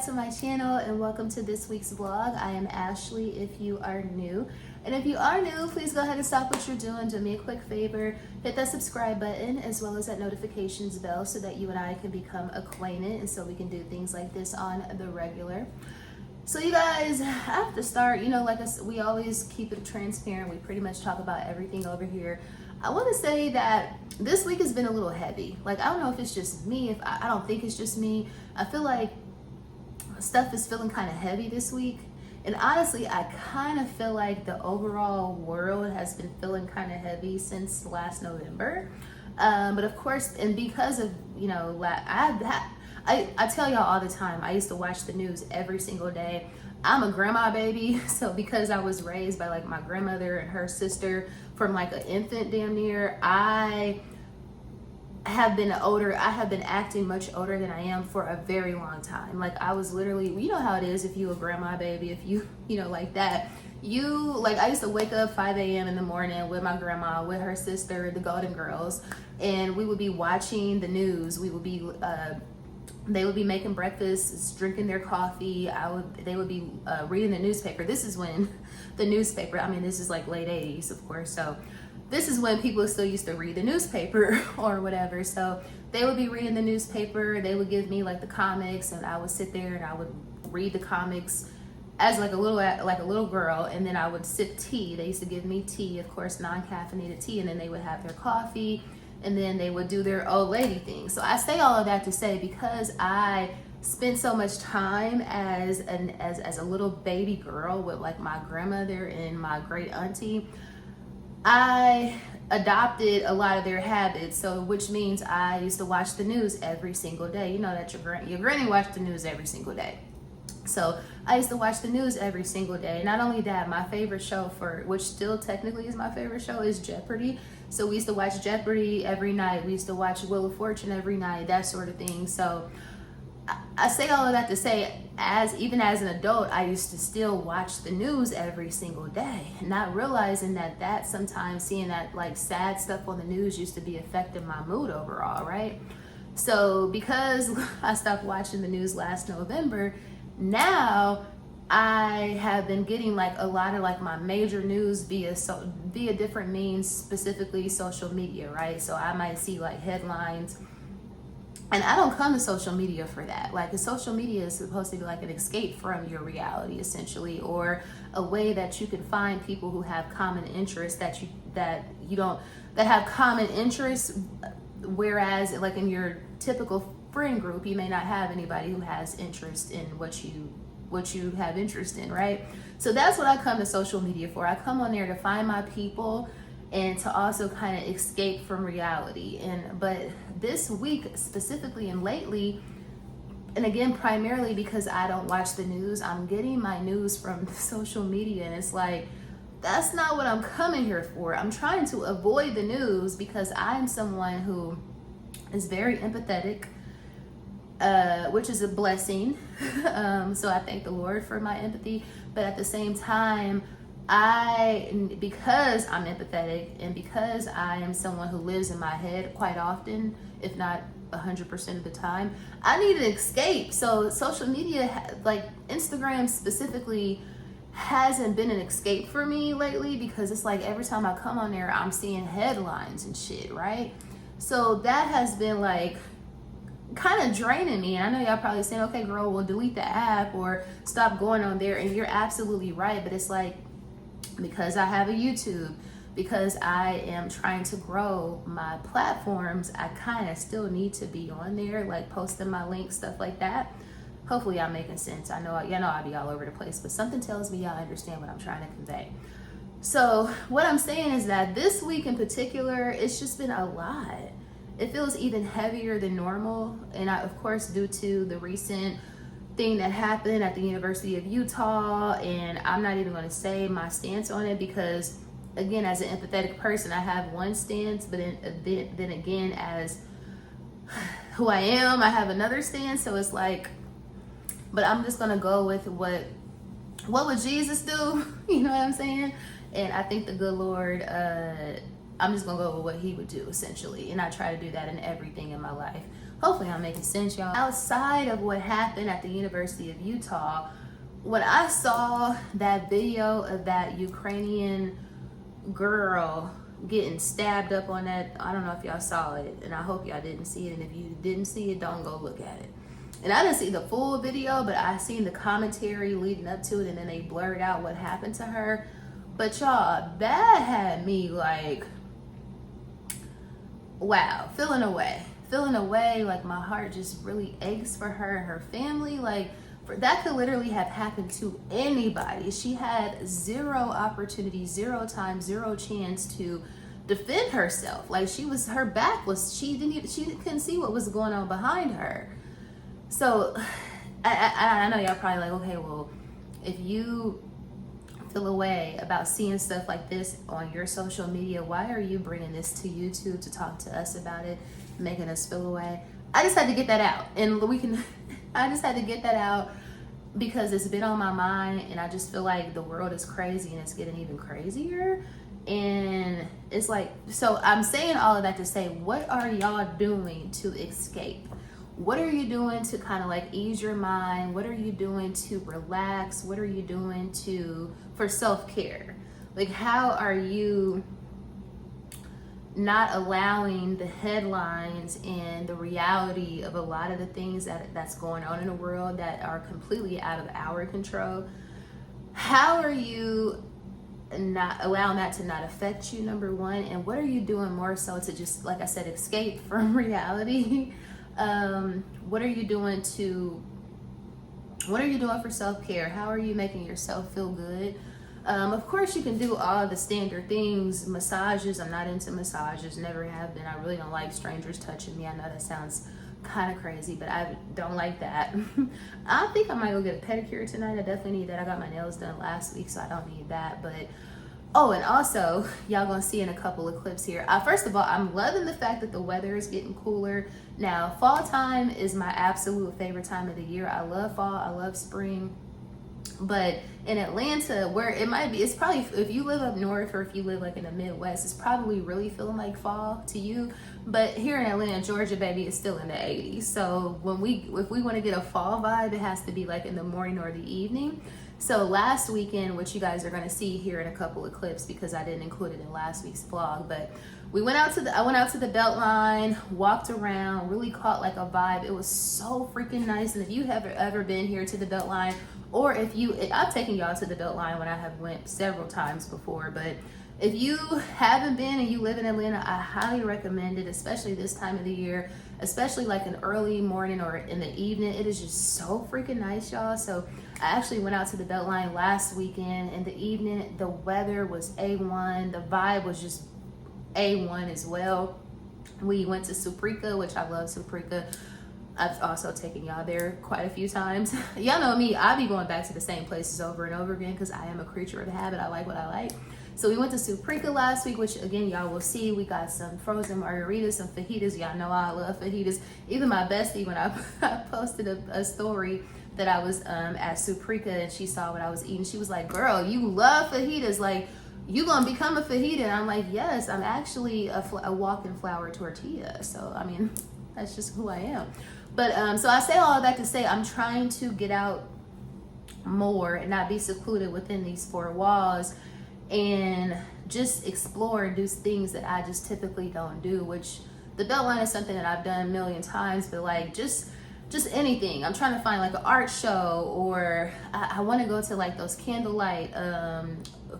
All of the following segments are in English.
back to my channel and welcome to this week's vlog. I am Ashley if you are new. And if you are new, please go ahead and stop what you're doing. Do me a quick favor. Hit that subscribe button as well as that notifications bell so that you and I can become acquainted and so we can do things like this on the regular. So you guys, I have to start, we always keep it transparent. We pretty much talk about everything over here. I want to say that this week has been a little heavy. I don't know if it's just me. I don't think it's just me. I feel like stuff is feeling kind of heavy this week. And honestly, I kind of feel like the overall world has been feeling kind of heavy since last November. But of course, and because of, I tell y'all all the time, I used to watch the news every single day. I'm a grandma baby, so because I was raised by my grandmother and her sister from an infant damn near, I have been acting much older than I am for a very long time. I was literally, you know how it is if you a grandma baby, if you, like that. I used to wake up 5 a.m. in the morning with my grandma, with her sister, the Golden Girls, and we would be watching the news. We would be, they would be making breakfast, drinking their coffee. They would be reading the newspaper. This is when the newspaper, this is late 80s, of course. So this is when people still used to read the newspaper or whatever. So they would be reading the newspaper. They would give me the comics, and I would sit there and I would read the comics as a little girl. And then I would sip tea. They used to give me tea, of course, non-caffeinated tea, and then they would have their coffee, and then they would do their old lady thing. So I say all of that to say, because I spent so much time as a little baby girl with my grandmother and my great auntie, I adopted a lot of their habits. So which means I used to watch the news every single day. You know that your granny watched the news every single day. So I used to watch the news every single day. Not only that, my favorite show, which still technically is my favorite show, is Jeopardy. So we used to watch Jeopardy every night. We used to watch Wheel of Fortune every night, that sort of thing. So I say all of that to say, even as an adult, I used to still watch the news every single day, not realizing that sometimes seeing that sad stuff on the news used to be affecting my mood overall, right? So because I stopped watching the news last November, now I have been getting a lot of my major news via different means, specifically social media, right? So I might see headlines. And I don't come to social media for that. Social media is supposed to be an escape from your reality, essentially, or a way that you can find people who have common interests that have common interests. Whereas, in your typical friend group, you may not have anybody who has interest in what you have interest in, right? So that's what I come to social media for. I come on there to find my people and to also kind of escape from reality. But this week specifically and lately, and again, primarily because I don't watch the news, I'm getting my news from social media, and it's that's not what I'm coming here for. I'm trying to avoid the news because I'm someone who is very empathetic, which is a blessing. So I thank the Lord for my empathy. But at the same time, because I'm empathetic and because I am someone who lives in my head quite often, if not 100% of the time, I need an escape. So social media, Instagram specifically, hasn't been an escape for me lately, because it's every time I come on there, I'm seeing headlines and shit, right? So that has been kind of draining me. And I know y'all probably saying, okay girl, well delete the app or stop going on there. And you're absolutely right. But it's because I have a YouTube, because I am trying to grow my platforms, I kind of still need to be on there, posting my links, stuff like that. Hopefully I'm making sense. I know I be all over the place, but something tells me y'all understand what I'm trying to convey. So what I'm saying is that this week in particular, it's just been a lot. It feels even heavier than normal. And of course, due to the recent thing that happened at the University of Utah, and I'm not even going to say my stance on it, because again, as an empathetic person, I have one stance, but then again, as who I am, I have another stance. So it's but I'm just going to go with what would Jesus do? You know what I'm saying? And I think the good Lord, I'm just going to go with what he would do, essentially. And I try to do that in everything in my life. Hopefully I'm making sense, y'all. Outside of what happened at the University of Utah, when I saw that video of that Ukrainian girl getting stabbed up on that, I don't know if y'all saw it, and I hope y'all didn't see it, and if you didn't see it, don't go look at it. And I didn't see the full video, but I seen the commentary leading up to it, and then they blurred out what happened to her. But y'all, that had me like, wow, feeling away, like my heart just really aches for her and her family. Like, that could literally have happened to anybody. She had zero opportunity, zero time, zero chance to defend herself. Like, her back was, she couldn't see what was going on behind her. So I know y'all probably like, okay, well, if you feel a way about seeing stuff like this on your social media, why are you bringing this to YouTube to talk to us about it, making us feel away? I just had to get that out, and I just had to get that out because it's been on my mind, and I just feel like the world is crazy and it's getting even crazier. And it's like, so I'm saying all of that to say, what are y'all doing to escape? What are you doing to kind of like ease your mind? What are you doing to relax? What are you doing for self-care? Like, how are you not allowing the headlines and the reality of a lot of the things that's going on in the world that are completely out of our control? How are you not allowing that to not affect you, number one? And what are you doing more so to just, like I said, escape from reality? What are you doing for self-care? How are you making yourself feel good? Of course, you can do all the standard things. Massages, I'm not into massages, never have been. I really don't like strangers touching me. I know that sounds kind of crazy, but I don't like that. I think I might go get a pedicure tonight. I definitely need that. I got my nails done last week, so I don't need that. But oh, and also, y'all gonna see in a couple of clips here. First of all, I'm loving the fact that the weather is getting cooler. Now, fall time is my absolute favorite time of the year. I love fall, I love spring. But in Atlanta, where it might be, it's probably, if you live up north or if you live like in the Midwest, it's probably really feeling like fall to you. But here in Atlanta, Georgia, baby, it's still in the 80s. So if we want to get a fall vibe, it has to be like in the morning or the evening. So last weekend, which you guys are going to see here in a couple of clips because I didn't include it in last week's vlog, but I went out to the BeltLine, walked around, really caught like a vibe. It was so freaking nice. And if you have ever been here to the BeltLine, or I've taken y'all to the BeltLine when I have went several times before, but if you haven't been and you live in Atlanta, I highly recommend it, especially this time of the year, especially like an early morning or in the evening. It is just so freaking nice, y'all. So I actually went out to the BeltLine last weekend. In the evening, the weather was A1. The vibe was just A1 as well. We went to Suprika, which I love Suprika. I've also taken y'all there quite a few times. Y'all know me, I be going back to the same places over and over again because I am a creature of habit. I like what I like. So we went to Suprika last week, which again, y'all will see. We got some frozen margaritas, some fajitas. Y'all know I love fajitas. Even my bestie, when I posted a story that I was at Suprika and she saw what I was eating, she was like, girl, you love fajitas. Like, you gonna become a fajita? And I'm like, yes, I'm actually a walking flour tortilla. So, I mean, that's just who I am. But so I say all of that to say I'm trying to get out more and not be secluded within these four walls and just explore and do things that I just typically don't do, which the BeltLine is something that I've done a million times, but like just anything. I'm trying to find like an art show, or I want to go to like those candlelight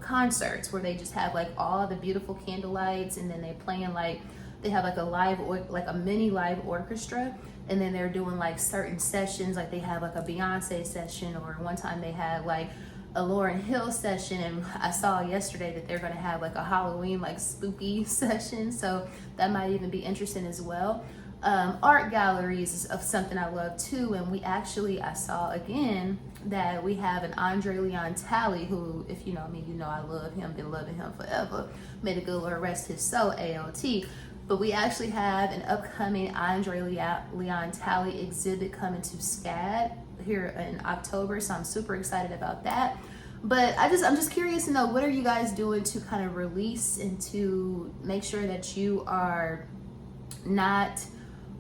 concerts where they just have like all the beautiful candlelights and then they playing like, they have like a mini live orchestra, and then they're doing like certain sessions, like they have like a Beyonce session, or one time they had like a Lauryn Hill session, and I saw yesterday that they're gonna have like a Halloween like spooky session, so that might even be interesting as well. Art galleries is of something I love too, and I saw again that we have an Andre Leon Talley, who, if you know me, you know I love him, been loving him forever. May the good Lord rest his soul, AOT. But we actually have an upcoming Andre Leon Talley exhibit coming to SCAD here in October, so I'm super excited about that. But I'm just curious to know, what are you guys doing to kind of release and to make sure that you are not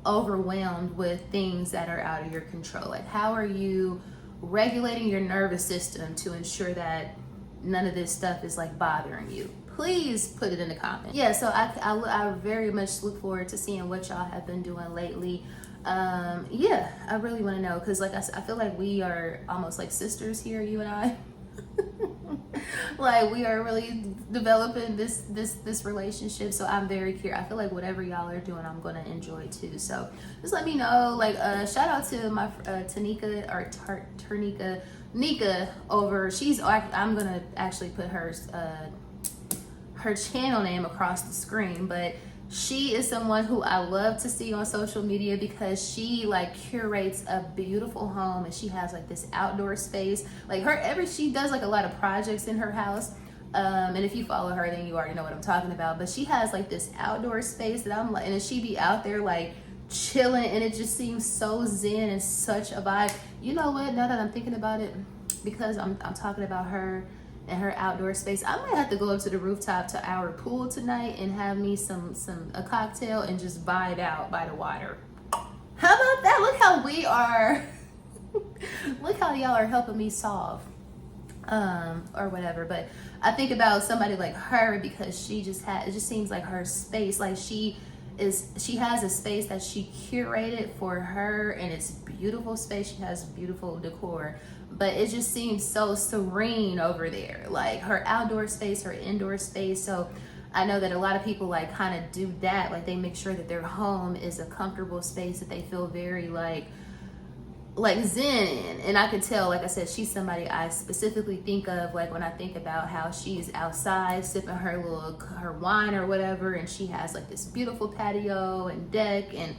overwhelmed with things that are out of your control? Like, how are you regulating your nervous system to ensure that none of this stuff is like bothering you? Please put it in the comments. Yeah, so I very much look forward to seeing what y'all have been doing lately. Yeah, I really want to know, because like I feel like we are almost like sisters here, you and I. Like, we are really developing this relationship, so I'm very curious. I feel like whatever y'all are doing, I'm gonna enjoy too. So just let me know. Like, shout out to my Tanika or Ternika Nika over. I'm gonna actually put her channel name across the screen, but she is someone who I love to see on social media because she like curates a beautiful home, and she has like this outdoor space. Like she does like a lot of projects in her house. And if you follow her, then you already know what I'm talking about. But she has like this outdoor space that I'm like, and she be out there like chilling, and it just seems so zen and such a vibe. You know what? Now that I'm thinking about it, because I'm talking about her and her outdoor space, I might have to go up to the rooftop to our pool tonight and have me a cocktail and just vibe out by the water. How about that? Look how we are. Look how y'all are helping me solve or whatever. But I think about somebody like her because it just seems like her space, like she has a space that she curated for her, and it's beautiful space. She has beautiful decor, but it just seems so serene over there, like her outdoor space, her indoor space. So I know that a lot of people like kind of do that, like they make sure that their home is a comfortable space that they feel very like zen in. And I can tell, like I said, she's somebody I specifically think of like when I think about how she's outside sipping her wine or whatever, and she has like this beautiful patio and deck and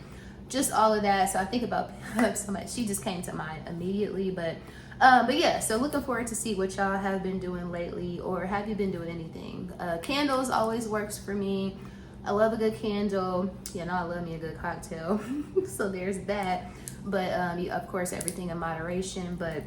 just all of that. So I think about somebody, she just came to mind immediately. But yeah, so looking forward to see what y'all have been doing lately, or have you been doing anything? Candles always works for me. I love a good candle. You know, I love me a good cocktail. So there's that. But of course, everything in moderation. But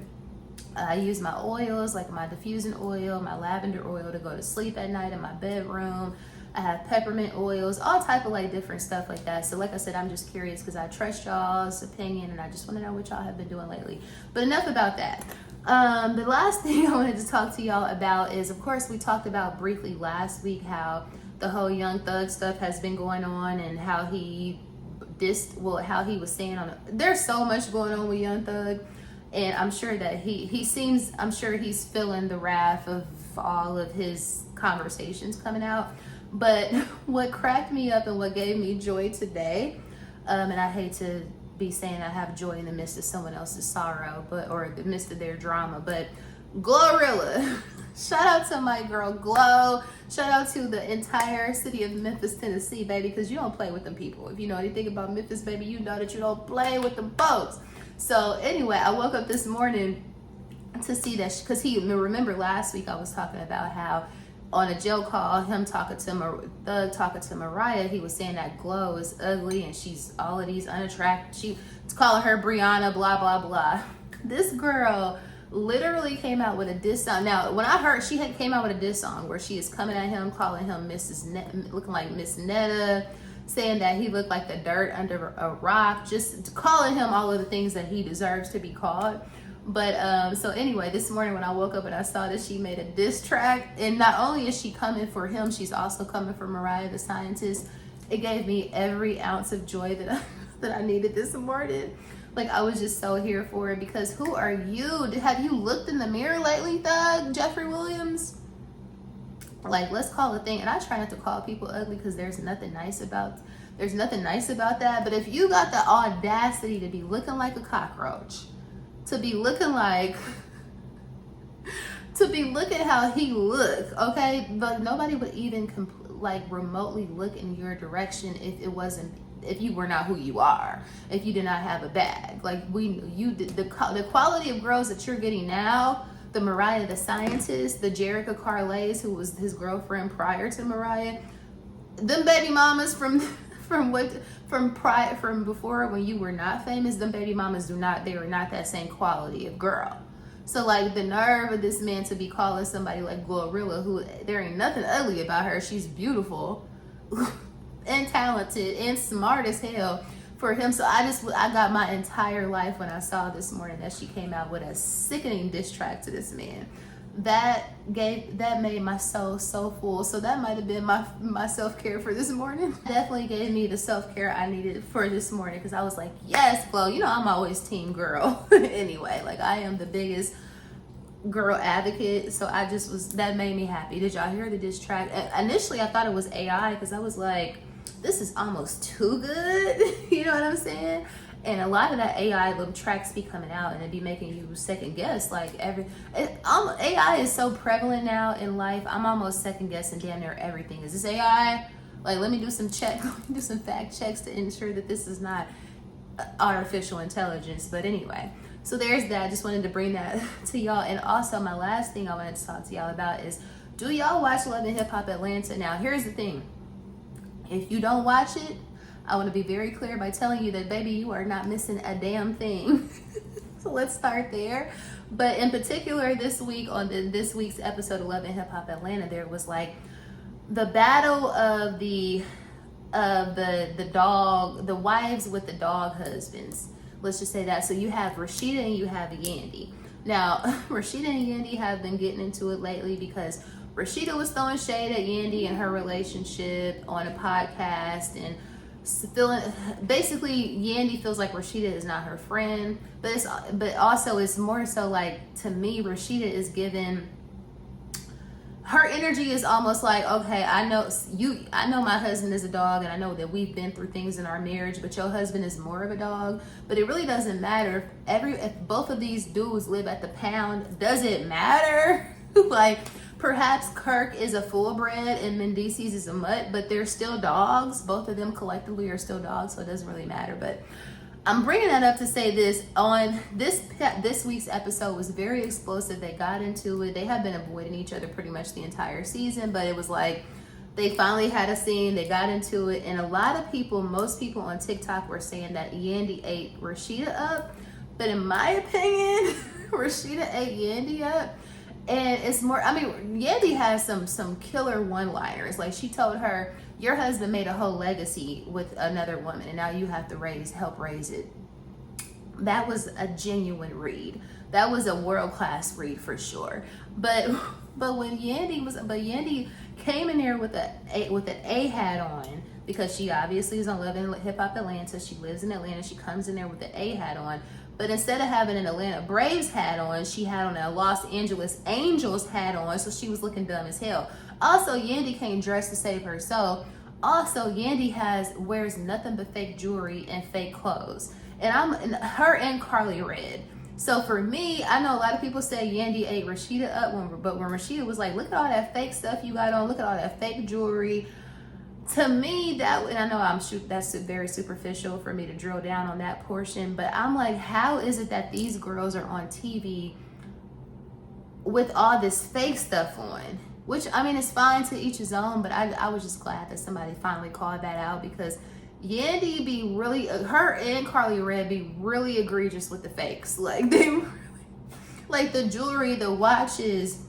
I use my oils, like my diffusing oil, my lavender oil to go to sleep at night in my bedroom. I have peppermint oils, all type of like different stuff like that. So like I said, I'm just curious because I trust y'all's opinion, and I just want to know what y'all have been doing lately. But enough about that. The last thing I wanted to talk to y'all about is, of course, we talked about briefly last week how the whole Young Thug stuff has been going on, and how he was saying there's so much going on with Young Thug, and I'm sure that I'm sure he's feeling the wrath of all of his conversations coming out. But what cracked me up and what gave me joy today, and I hate to be saying I have joy in the midst of someone else's sorrow, or the midst of their drama, but Glorilla. Shout out to my girl Glow. Shout out to the entire city of Memphis, Tennessee, baby, because you don't play with them people. If you know anything about Memphis, baby, you know that you don't play with them folks. So anyway, I woke up this morning to see that, because remember last week I was talking about how on a jail call, him talking to Mariah, he was saying that Glow is ugly and she's all of these unattractive. She's calling her Brianna, blah, blah, blah. This girl literally came out with a diss song. Now, when I heard she came out with a diss song where she is coming at him, calling him looking like Miss Netta, saying that he looked like the dirt under a rock, just calling him all of the things that he deserves to be called. But so anyway, this morning when I woke up and I saw that she made a diss track, and not only is she coming for him, she's also coming for Mariah the Scientist. It gave me every ounce of joy that I needed this morning. Like, I was just so here for it, because who are you? Have you looked in the mirror lately, Thug? Jeffrey Williams? Like, let's call it a thing. And I try not to call people ugly because there's nothing nice about that. But if you got the audacity to be looking like a cockroach, to be looking how he looked, okay? But nobody would even remotely look in your direction if you were not who you are, if you did not have a bag. Like, the quality of girls that you're getting now, the Mariah the Scientist, the Jerica Carlays, who was his girlfriend prior to Mariah, them baby mamas from before, when you were not famous, them baby mamas were not that same quality of girl. So like, the nerve of this man to be calling somebody like Glorilla, who there ain't nothing ugly about her, she's beautiful and talented and smart as hell, for him. So I got my entire life when I saw this morning that she came out with a sickening diss track to this man. That made my soul so full. So that might have been my self-care for this morning. Definitely gave me the self-care I needed for this morning, because I was like, yes, well, you know, I'm always team girl anyway. Like, I am the biggest girl advocate. So that made me happy. Did y'all hear the diss track? Initially I thought it was AI, because I was like, this is almost too good. You know what I'm saying? And a lot of that AI little tracks be coming out, and it be making you second guess. Like, AI is so prevalent now in life. I'm almost second guessing damn near everything. Is this AI? Like, let me do some fact checks to ensure that this is not artificial intelligence. But anyway, so there's that. Just wanted to bring that to y'all. And also, my last thing I wanted to talk to y'all about is, do y'all watch Love and Hip Hop Atlanta? Now, here's the thing. If you don't watch it, I want to be very clear by telling you that, baby, you are not missing a damn thing. So let's start there. But in particular, this week on this week's episode of Love and Hip Hop Atlanta, there was like the battle of the wives with the dog husbands. Let's just say that. So you have Rashida and you have Yandy. Now, Rashida and Yandy have been getting into it lately because Rashida was throwing shade at Yandy and her relationship on a podcast, and basically Yandy feels like Rashida is not her friend, but also it's more so like, to me, Rashida is given, her energy is almost like, okay, I know my husband is a dog, and I know that we've been through things in our marriage, but your husband is more of a dog. But it really doesn't matter if both of these dudes live at the pound. Does it matter? Like, perhaps Kirk is a full-bred and Mendices is a mutt, but they're still dogs. Both of them collectively are still dogs, so it doesn't really matter. But I'm bringing that up to say this. On this week's episode was very explosive. They got into it. They have been avoiding each other pretty much the entire season, but it was like they finally had a scene. They got into it, and a lot of people, most people on TikTok were saying that Yandy ate Rashida up. But in my opinion, Rashida ate Yandy up. And it's more, I mean, Yandy has some killer one-liners. Like, she told her, your husband made a whole legacy with another woman, and now you have to help raise it. That was a genuine read. That was a world-class read for sure. But when Yandy came in there with an A hat on, because she obviously is on Love and Hip Hop Atlanta. She lives in Atlanta. She comes in there with an A hat on. But instead of having an Atlanta Braves hat on, she had on a Los Angeles Angels hat on, so she was looking dumb as hell. Also, Yandy came dressed to save her soul. Also, Yandy wears nothing but fake jewelry and fake clothes. And her and Carly Red. So for me, I know a lot of people say Yandy ate Rashida up, but when Rashida was like, look at all that fake stuff you got on, look at all that fake jewelry. To me, and I know that's very superficial for me to drill down on that portion, but I'm like, how is it that these girls are on TV with all this fake stuff on? Which, I mean, it's fine, to each his own, but I was just glad that somebody finally called that out, because Yandy be really, her and Carly Red be really egregious with the fakes. Like, they really, like the jewelry, the watches,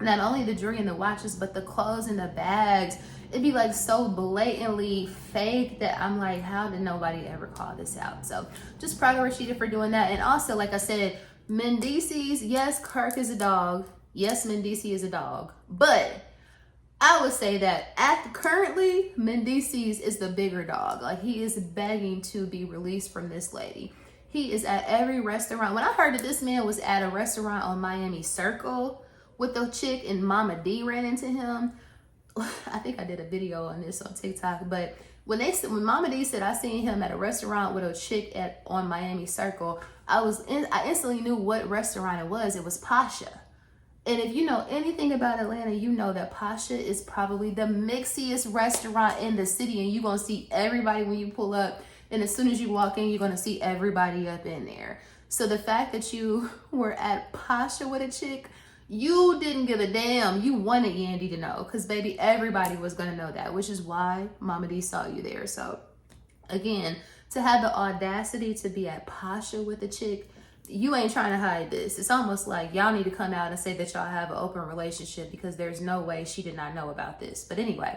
not only the jewelry and the watches, but the clothes and the bags. It'd be like so blatantly fake that I'm like, how did nobody ever call this out? So just proud of Rashida for doing that. And also, like I said, Mendices, yes, Kirk is a dog. Yes, Mendices is a dog. But I would say that currently, Mendices is the bigger dog. Like, he is begging to be released from this lady. He is at every restaurant. When I heard that this man was at a restaurant on Miami Circle with a chick and Mama D ran into him, I think I did a video on this on TikTok, but when Mama D said I seen him at a restaurant with a chick on Miami Circle, I instantly knew what restaurant it was. It was Pasha. And if you know anything about Atlanta, you know that Pasha is probably the mixiest restaurant in the city, and you're gonna see everybody when you pull up, and as soon as you walk in, you're gonna see everybody up in there. So the fact that you were at Pasha with a chick, you didn't give a damn. You wanted Yandy to know, because baby, everybody was gonna know that, which is why Mama D saw you there. So again, to have the audacity to be at Pasha with a chick, you ain't trying to hide this. It's almost like y'all need to come out and say that y'all have an open relationship, because there's no way she did not know about this. But anyway,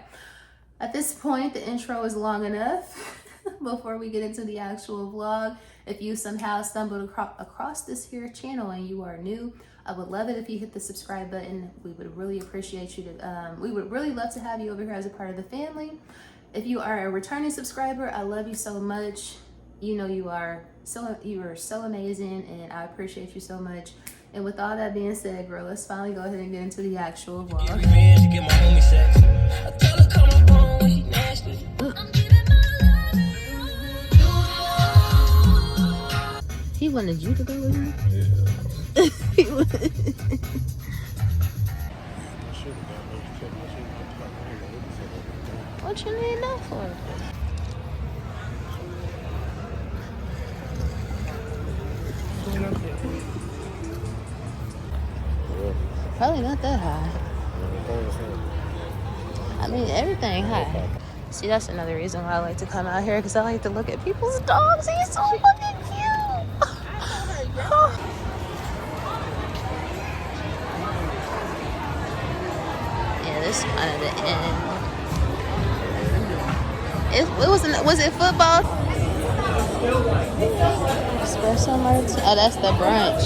at this point, the intro is long enough. before we get into the actual vlog. If you somehow stumbled across this here channel and you are new, I would love it if you hit the subscribe button. We would really appreciate you to, we would really love to have you over here as a part of the family. If you are a returning subscriber, I love you so much. You know you are so amazing, and I appreciate you so much. And with all that being said, girl, let's finally go ahead and get into the actual vlog. He wanted you to go with him? Yeah. What you need that for? Probably not that high. I mean, everything high. See, that's another reason why I like to come out here, because I like to look at people's dogs. He's so fucking cute. Yeah, this is kind of the end. Was it football? Espresso martini. Oh, that's the brunch.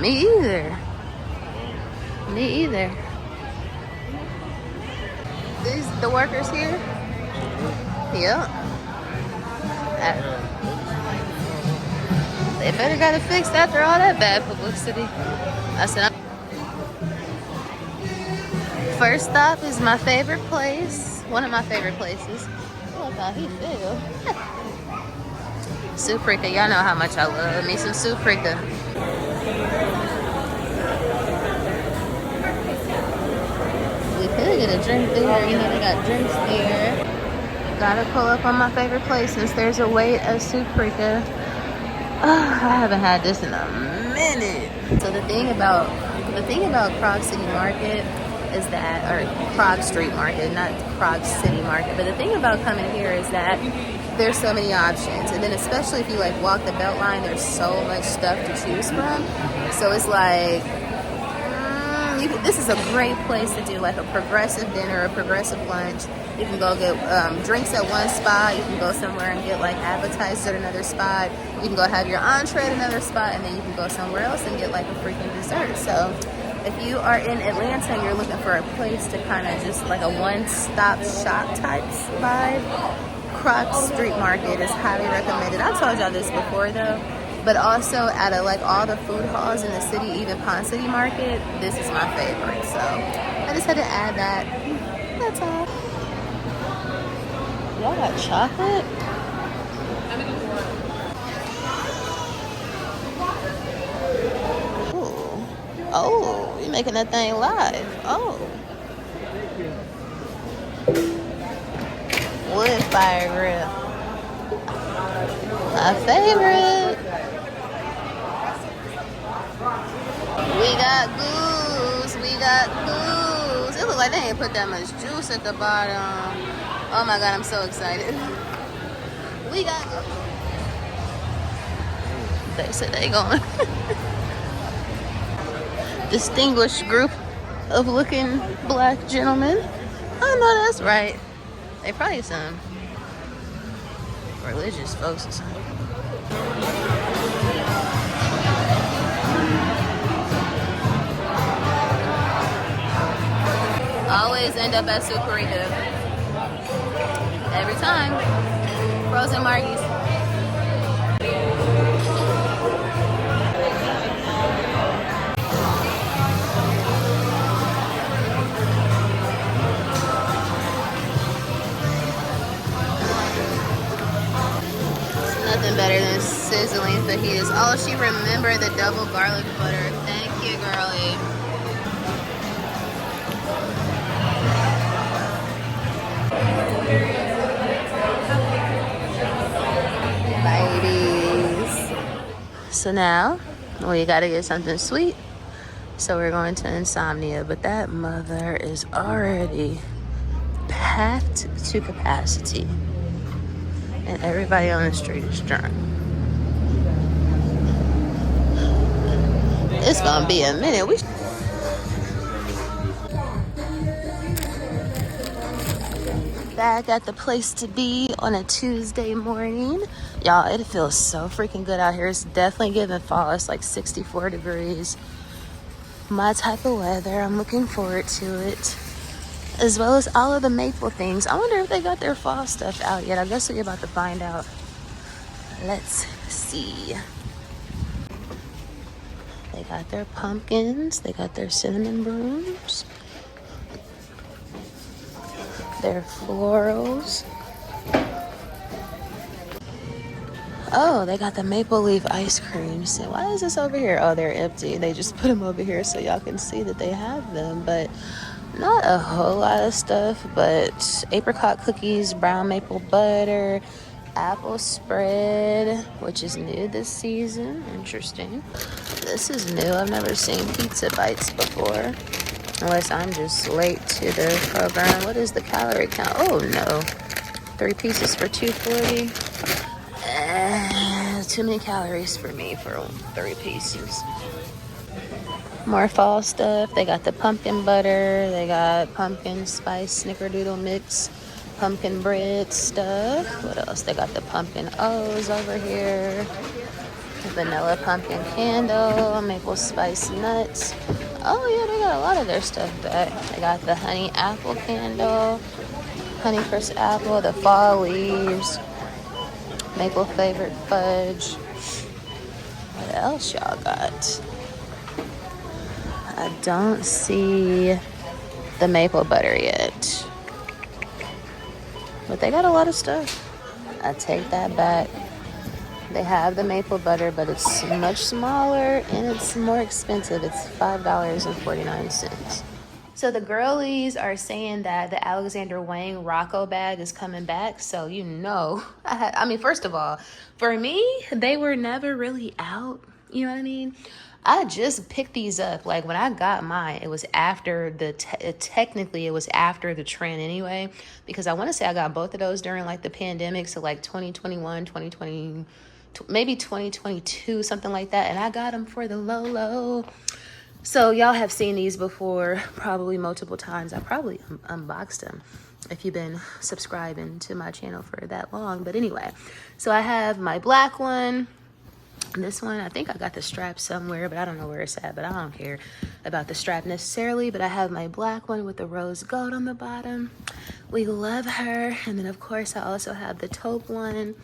Me either. These the workers here? Yep. They better got it fixed after all that bad publicity. I said, first stop is my favorite place. One of my favorite places. Look how he feel. Suprika, y'all know how much I love me some Suprika. We could get a drink there. You know, they got drinks there. Gotta pull up on my favorite place since there's a wait at Suprika. I haven't had this in a minute. So the thing about Prague City Market is that, or Prague Street Market, not Prague City Market, but the thing about coming here is that there's so many options, and then especially if you like walk the BeltLine, there's so much stuff to choose from. So it's like this is a great place to do like a progressive dinner, a progressive lunch. You can go get drinks at one spot. You can go somewhere and get like appetizers at another spot. You can go have your entree at another spot, and then you can go somewhere else and get like a freaking dessert. So if you are in Atlanta and you're looking for a place to kind of just like a one-stop shop type vibe, Prague Street Market is highly recommended. I told y'all this before though, but also out of like all the food halls in the city, even Pond City Market, this is my favorite. So I just had to add that. That's all. Y'all got chocolate? Ooh. Oh, you're making that thing live. Oh. Wood fire grill. My favorite. We got goose. We got goose. It look like they ain't put that much juice at the bottom. Oh my god, I'm so excited. We got goose. They said they going. Distinguished group of looking black gentlemen. I know that's right. They probably some religious folks or something. Always end up at Suprika. Every time. Frozen margies. Nothing better than sizzling fajitas. Oh, she remembered the double garlic butter. Thank you, girlie. Ladies. So now, we gotta get something sweet. So we're going to Insomnia, but that mother is already packed to capacity. And everybody on the street is drunk. It's gonna be a minute. We back at the place to be on a Tuesday morning. Y'all, it feels so freaking good out here. It's definitely giving fall. It's like 64 degrees. My type of weather. I'm looking forward to it. As well as all of the maple things. I wonder if they got their fall stuff out yet. I guess we're about to find out. Let's see. They got their pumpkins. They got their cinnamon brooms. Their florals. Oh, they got the maple leaf ice creams. Why is this over here? Oh, they're empty. They just put them over here so y'all can see that they have them. But not a whole lot of stuff. But apricot cookies, brown maple butter, apple spread, which is new this season. Interesting. This is new. I've never seen pizza bites before. Unless I'm just late to the program. What is the calorie count? Oh no. 3 pieces for $2.40. Too many calories for me for 3 pieces. More fall stuff. They got the pumpkin butter. They got pumpkin spice snickerdoodle mix. Pumpkin bread stuff. What else? They got the pumpkin O's over here. Vanilla pumpkin candle. Maple spice nuts. Oh yeah, they got a lot of their stuff back. They got the honey apple candle. Honey crisp apple. The fall leaves. Maple flavored fudge. What else y'all got? I don't see the maple butter yet. But they got a lot of stuff. I take that back. They have the maple butter, but it's much smaller and it's more expensive. It's $5.49. So the girlies are saying that the Alexander Wang Rocco bag is coming back. So, you know, I mean, first of all, for me, they were never really out. You know what I mean? I just picked these up. Like when I got mine, it was after technically it was after the trend anyway, because I want to say I got both of those during like the pandemic. So like 2021, 2020, maybe 2022, something like that. And I got them for the low. So y'all have seen these before, probably multiple times. I probably unboxed them if you've been subscribing to my channel for that long. But anyway, so I have my black one. This one, I think I got the strap somewhere, but I don't know where it's at. But I don't care about the strap necessarily. But I have my black one with the rose gold on the bottom. We love her. And then, of course, I also have the taupe one.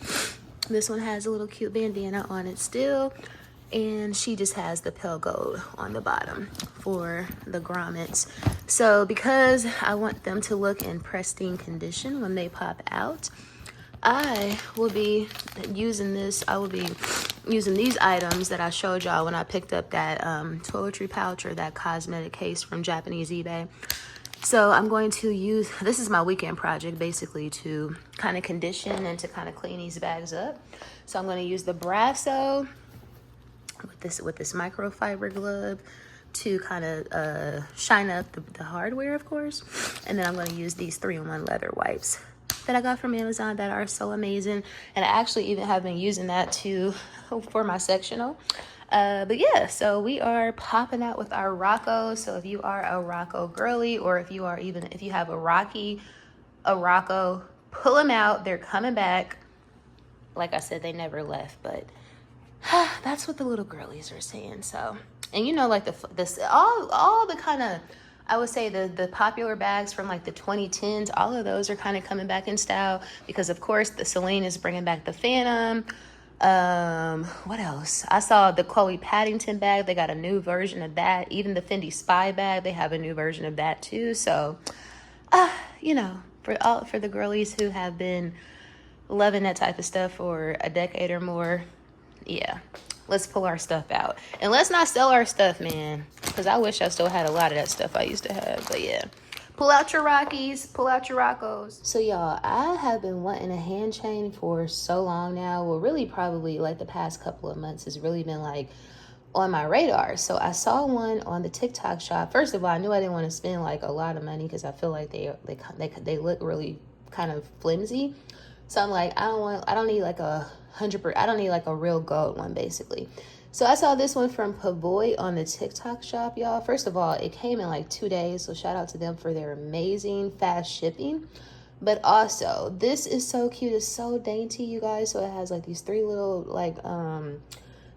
This one has a little cute bandana on it still. And she just has the pale gold on the bottom for the grommets. So because I want them to look in pristine condition when they pop out, I will be using this. I will be using these items that I showed y'all when I picked up that toiletry pouch or that cosmetic case from Japanese eBay. So I'm going to use, this is my weekend project basically, to kind of condition and to kind of clean these bags up. So I'm going to use the Brasso with this microfiber glove to kind of shine up the hardware, of course. And then I'm going to use these 3-in-1 leather wipes that I got from Amazon that are so amazing. And I actually even have been using that too for my sectional. But yeah, so we are popping out with our Rocco. So if you are a Rocco girly, or if you have a Rocco, pull them out. They're coming back. Like I said, they never left, but that's what the little girlies are saying. So, and you know, like all the kind of, I would say the popular bags from like the 2010s, all of those are kind of coming back in style because of course the Celine is bringing back the Phantom. What else? I saw the Chloe Paddington bag. They got a new version of that. Even the Fendi Spy bag, they have a new version of that too. So, you know, for the girlies who have been loving that type of stuff for a decade or more, yeah, let's pull our stuff out. And let's not sell our stuff, man, because I wish I still had a lot of that stuff I used to have. But yeah, pull out your Rockies, pull out your Roccos. So y'all, I have been wanting a hand chain for so long now. Well, really probably like the past couple of months has really been like on my radar. So I saw one on the TikTok shop. First of all, I knew I didn't want to spend like a lot of money because I feel like they look really kind of flimsy. So I'm like, I don't need like a 100%. I don't need like a real gold one, basically. So I saw this one from Pavoy on the TikTok shop, y'all. First of all, it came in like 2 days, so shout out to them for their amazing fast shipping. But also, this is so cute. It's so dainty, you guys. So it has like these 3 little like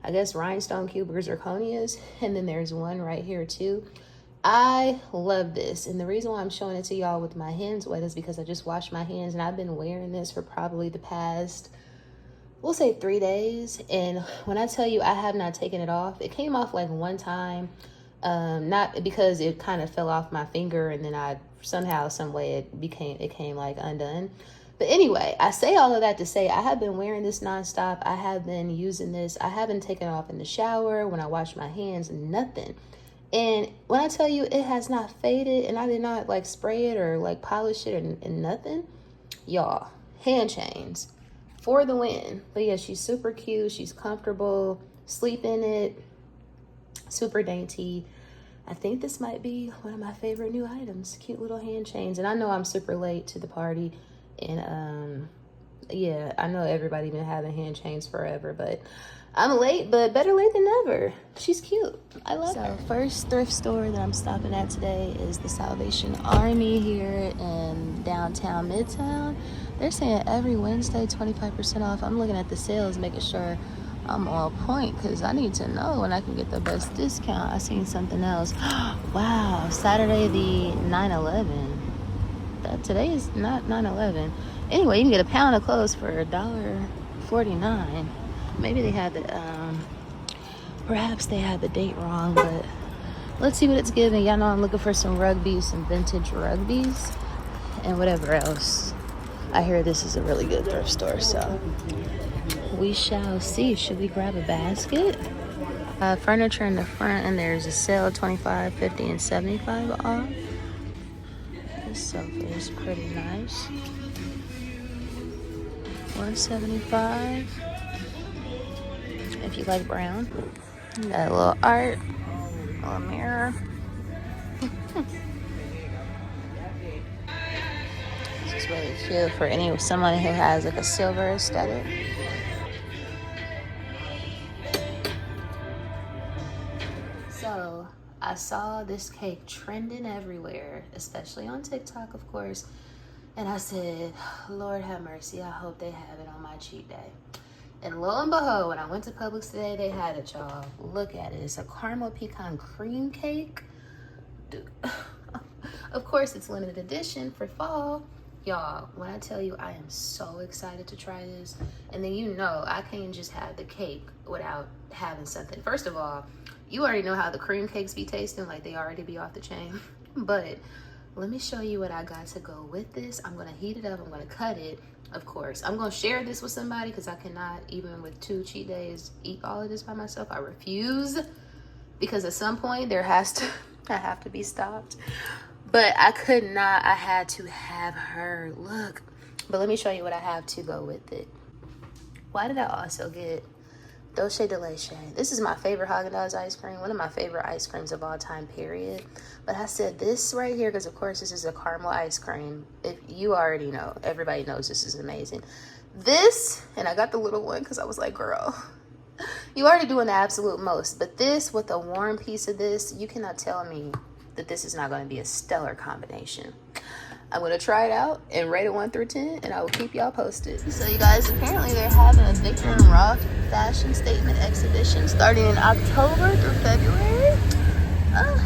I guess rhinestone cubes or zirconias, and then there's one right here too. I love this, and the reason why I'm showing it to y'all with my hands wet is because I just washed my hands, and I've been wearing this for probably the past, we'll say 3 days. And when I tell you I have not taken it off, it came off like one time, not because it kind of fell off my finger and then I somehow, some way it came like undone. But anyway, I say all of that to say I have been wearing this nonstop. I have been using this. I haven't taken it off in the shower, when I wash my hands, nothing. And when I tell you it has not faded, and I did not like spray it or like polish it and nothing, y'all, hand chains for the win. But yeah, she's super cute. She's comfortable. Sleep in it. Super dainty. I think this might be one of my favorite new items. Cute little hand chains. And I know I'm super late to the party. And yeah, I know everybody been having hand chains forever, but I'm late, but better late than never. She's cute. I love her. So first thrift store that I'm stopping at today is the Salvation Army here in downtown Midtown. They're saying every Wednesday 25% off. I'm looking at the sales, making sure I'm on point, because I need to know when I can get the best discount. I seen something else. Wow, Saturday the 9/11. Today is not 9/11. Anyway, you can get a pound of clothes for $1.49. Maybe they had the perhaps they had the date wrong, but let's see what it's giving. Y'all know I'm looking for some rugbies, some vintage rugbies, and whatever else. I hear this is a really good thrift store, so we shall see. Should we grab a basket? Furniture in the front, and there's a sale, 25, 50, and 75 off. This sofa is pretty nice. $175 if you like brown. Got a little art, a little mirror. This is really cute for someone who has like a silver aesthetic. So I saw this cake trending everywhere, especially on TikTok, of course. And I said, Lord have mercy, I hope they have it on my cheat day. And lo and behold, when I went to Publix today, they had it, y'all. Look at it. It's a caramel pecan cream cake. Dude. Of course, it's limited edition for fall. Y'all, when I tell you I am so excited to try this, and then you know I can't just have the cake without having something. First of all, you already know how the cream cakes be tasting, like they already be off the chain. But let me show you what I got to go with this. I'm gonna heat it up, I'm gonna cut it. Of course, I'm gonna share this with somebody because I cannot, even with 2 cheat days, eat all of this by myself. I refuse, because at some point I have to be stopped. But I could not, I had to have her. Look, but let me show you what I have to go with it. Why did I also get Dulce de Leche? This is my favorite Haagen-Dazs ice cream, one of my favorite ice creams of all time, period. But I said this right here because, of course, this is a caramel ice cream. If you already know, everybody knows this is amazing. This, and I got the little one because I was like, girl, you already doing the absolute most. But this with a warm piece of this, you cannot tell me that this is not going to be a stellar combination. I'm going to try it out and rate it 1 through 10, and I will keep y'all posted. So you guys, apparently they're having a Victor and Roth fashion statement exhibition starting in October through February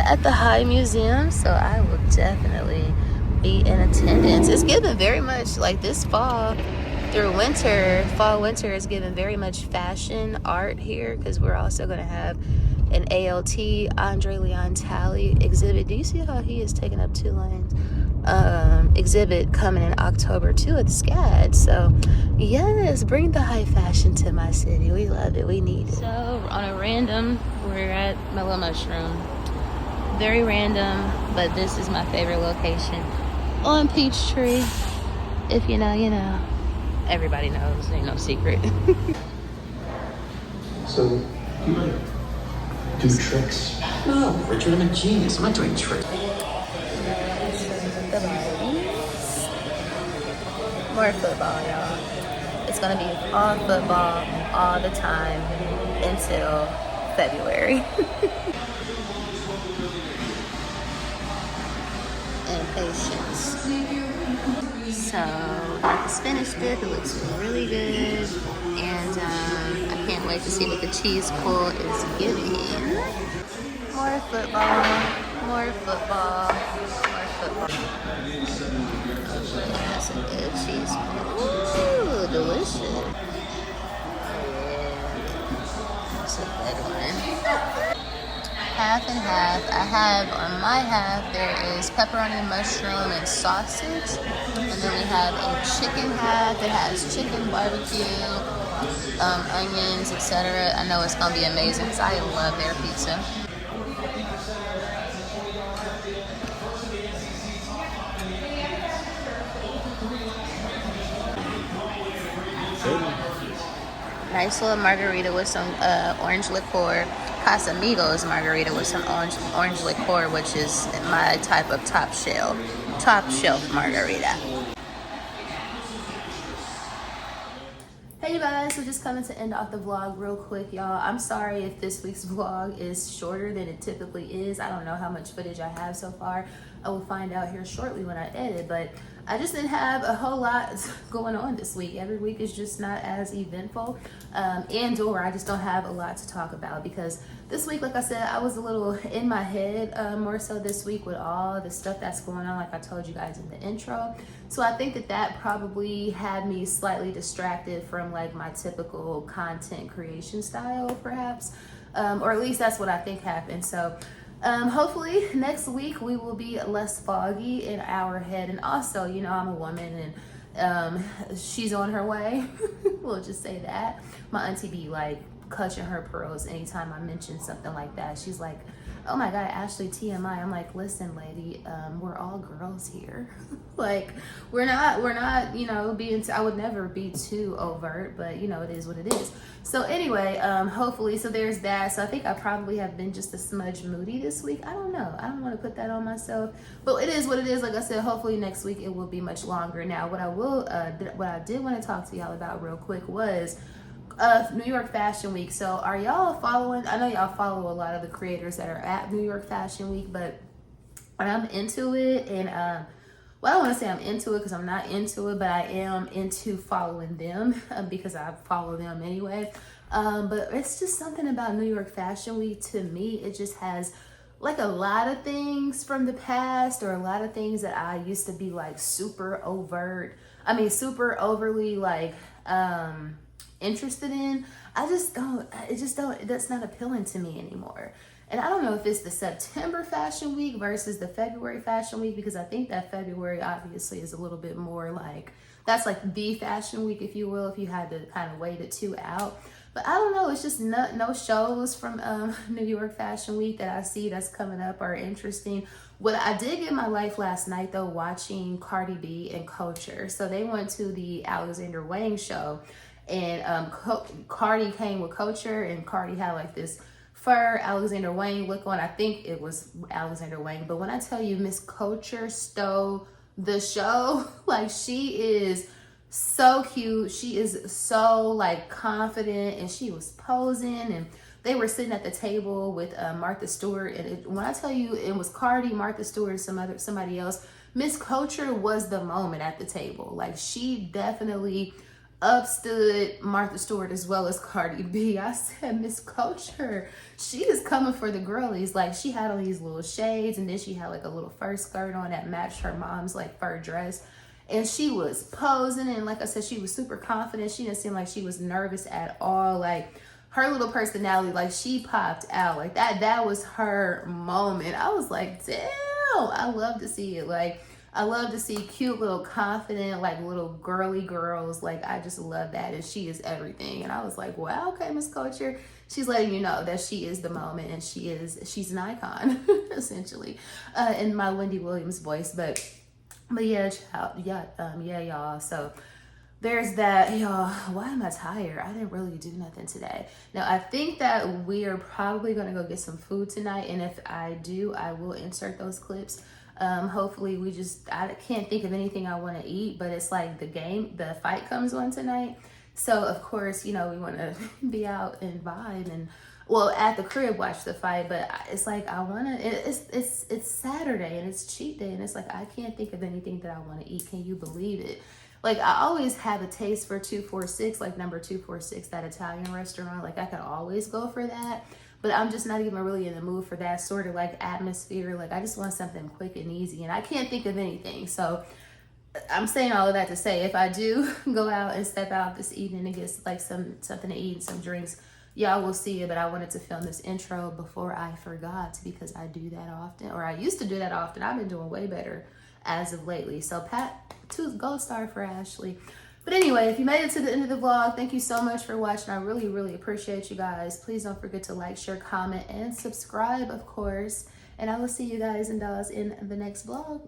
at the High Museum. So I will definitely be in attendance. It's given very much like this fall through winter. Fall, winter is given very much fashion art here, because we're also going to have an ALT, Andre Leon Talley exhibit. Do you see how he is taking up 2 lanes? Exhibit coming in October too at the SCAD. So yes, bring the high fashion to my city. We love it. We need it. So on a random, we're at Mellow Mushroom. Very random, but this is my favorite location on Peachtree. If you know, you know. Everybody knows. Ain't no secret. So you might do tricks. Oh, Richard, I'm a genius. I'm not doing tricks. More football, y'all. It's gonna be all football all the time until February. And patience. So got the spinach dip. It looks really good, and I can't wait to see what the cheese pull is giving. More football, more football, more football. Yeah, that's a good cheese pull. Ooh, delicious. Yeah, that's a good one. Half and half. I have on my half there is pepperoni, mushroom, and sausage, and then we have a chicken half that has chicken, barbecue, onions, etc. I know it's gonna be amazing because I love their pizza. Nice little margarita with some orange liqueur. Casamigos margarita with some orange liqueur, which is my type of top shelf margarita. Hey you guys, so just coming to end off the vlog real quick, y'all. I'm sorry if this week's vlog is shorter than it typically is. I don't know how much footage I have so far. I will find out here shortly when I edit, but I just didn't have a whole lot going on this week. Every week is just not as eventful, and/or I just don't have a lot to talk about because this week, like I said, I was a little in my head more so this week with all the stuff that's going on, like I told you guys in the intro. So I think that probably had me slightly distracted from like my typical content creation style, perhaps, or at least that's what I think happened. So hopefully next week we will be less foggy in our head. And also, you know, I'm a woman and she's on her way. We'll just say that. My auntie be like clutching her pearls anytime I mention something like that. She's like, oh my God, Ashley, TMI. I'm like, listen, lady, we're all girls here. Like, we're not, you know, I would never be too overt, but you know, it is what it is. So anyway, hopefully, so there's that. So I think I probably have been just a smudge moody this week. I don't know. I don't want to put that on myself, but it is what it is. Like I said, hopefully next week it will be much longer. Now, what I did want to talk to y'all about real quick was New York Fashion Week. So are y'all following? I know y'all follow a lot of the creators that are at New York Fashion Week, but I'm into it. And well, I don't want to say I'm into it because I'm not into it, but I am into following them because I follow them anyway. But it's just something about New York Fashion Week. To me, it just has like a lot of things from the past, or a lot of things that I used to be like super overly like interested in. That's not appealing to me anymore. And I don't know if it's the September Fashion Week versus the February Fashion Week, because I think that February obviously is a little bit more like, that's like the fashion week, if you will, if you had to kind of weigh the two out. But I don't know, it's just no shows from New York Fashion Week that I see that's coming up are interesting. What I did get my life last night though, watching Cardi B and Culture. So they went to the Alexander Wang show, and Cardi came with Culture, and Cardi had like this fur Alexander Wang look on. I think it was Alexander Wang, but when I tell you Miss Culture stole the show, like she is so cute, she is so like confident, and she was posing, and they were sitting at the table with Martha Stewart, and when I tell you it was Cardi, Martha Stewart, somebody else, Miss Culture was the moment at the table. Like she definitely upstood Martha Stewart as well as Cardi B. I said, Miss Culture, she is coming for the girlies. Like she had on these little shades, and then she had like a little fur skirt on that matched her mom's like fur dress. And she was posing, and like I said, she was super confident. She didn't seem like she was nervous at all. Like her little personality, like she popped out. Like that was her moment. I was like, damn, I love to see it. Like I love to see cute little confident, like little girly girls. Like I just love that, and she is everything. And I was like, wow, okay, Miss Culture. She's letting you know that she is the moment, and she's an icon, essentially, in my Wendy Williams voice. But yeah, y'all. So there's that, y'all. Why am I tired? I didn't really do nothing today. Now I think that we are probably gonna go get some food tonight, and if I do, I will insert those clips. Hopefully I can't think of anything I want to eat, but it's like the fight comes on tonight. So of course, you know, we want to be out and vibe and, well, at the crib watch the fight, but it's like I want to, it's Saturday and it's cheat day, and it's like I can't think of anything that I want to eat. Can you believe it? Like, I always have a taste for 246, like number 246, that Italian restaurant. Like, I could always go for that, but I'm just not even really in the mood for that sort of like atmosphere. Like, I just want something quick and easy, and I can't think of anything. So I'm saying all of that to say, if I do go out and step out this evening and get like something to eat and some drinks, y'all will see it. But I wanted to film this intro before I forgot, because I do that often, or I used to do that often. I've been doing way better as of lately. So pat, gold star for Ashley. But anyway, if you made it to the end of the vlog, thank you so much for watching. I really, really appreciate you guys. Please don't forget to like, share, comment, and subscribe, of course. And I will see you guys and dolls in the next vlog.